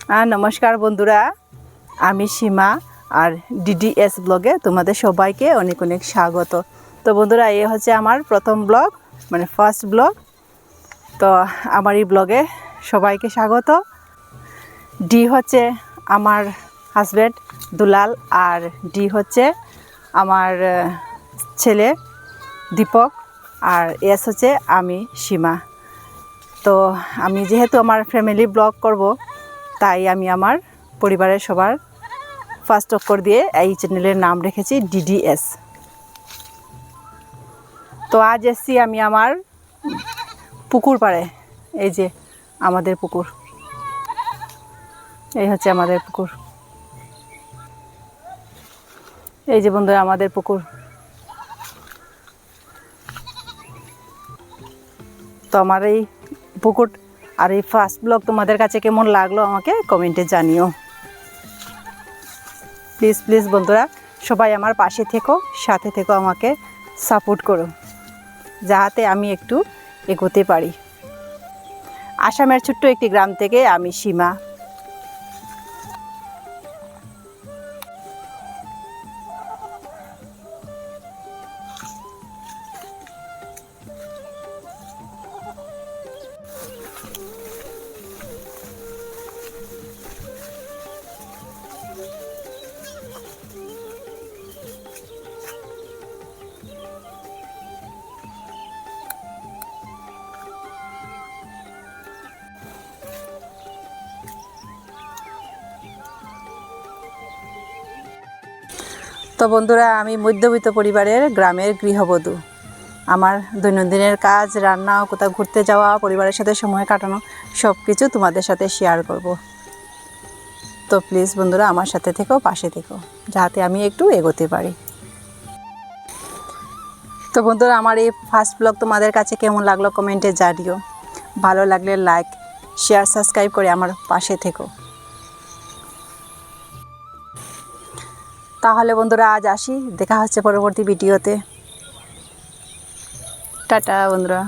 নমস্কার বন্ধুরা, আমি সীমা আর ডিডিএস ব্লগে তোমাদের সবাইকে অনেক অনেক স্বাগত। তো বন্ধুরা, এই হচ্ছে আমার প্রথম ব্লগ, মানে ফার্স্ট ব্লগ। তো আমার এই ব্লগে সবাইকে স্বাগত। ডি হচ্ছে আমার হাজব্যান্ড দুলাল, আর ডি হচ্ছে আমার ছেলে দীপক, আর এস হচ্ছে আমি সীমা। তো আমি যেহেতু আমার ফ্যামিলি ব্লগ করব, তাই আমি আমার পরিবারের সবার ফার্স্ট অক্ষর দিয়ে এই চ্যানেলের নাম রেখেছি ডিডিএস। তো আজ এসছি আমি আমার পুকুর পাড়ে। এই যে আমাদের পুকুর, এই হচ্ছে আমাদের পুকুর। এই যে বন্ধুরা আমাদের পুকুর। তো আমার এই পুকুর আর এই ফার্স্ট ব্লগ তোমাদের কাছে কেমন লাগলো আমাকে কমেন্টে জানিও। প্লিজ প্লিজ বন্ধুরা, সবাই আমার পাশে থেকো, সাথে থেকো, আমাকে সাপোর্ট করো, যাতে আমি একটু এগোতে পারি। আসামের ছোট্ট একটি গ্রাম থেকে আমি সীমা। তো বন্ধুরা, আমি মধ্যবিত্ত পরিবারের গ্রামের গৃহবধূ। আমার দৈনন্দিনের কাজ, রান্না, কোথাও ঘুরতে যাওয়া, পরিবারের সাথে সময় কাটানো, সব কিছু তোমাদের সাথে শেয়ার করব। তো প্লিজ বন্ধুরা, আমার সাথে থেকো, পাশে থেকো, যাতে আমি একটু এগোতে পারি। তো বন্ধুরা, আমার এই ফার্স্ট ব্লগ তোমাদের কাছে কেমন লাগলো কমেন্টে জানিও। ভালো লাগলে লাইক, শেয়ার, সাবস্ক্রাইব করে আমার পাশে থেকো। তাহলে বন্ধুরা, আজ আসি, দেখা হচ্ছে পরবর্তী ভিডিওতে। টাটা বন্ধুরা।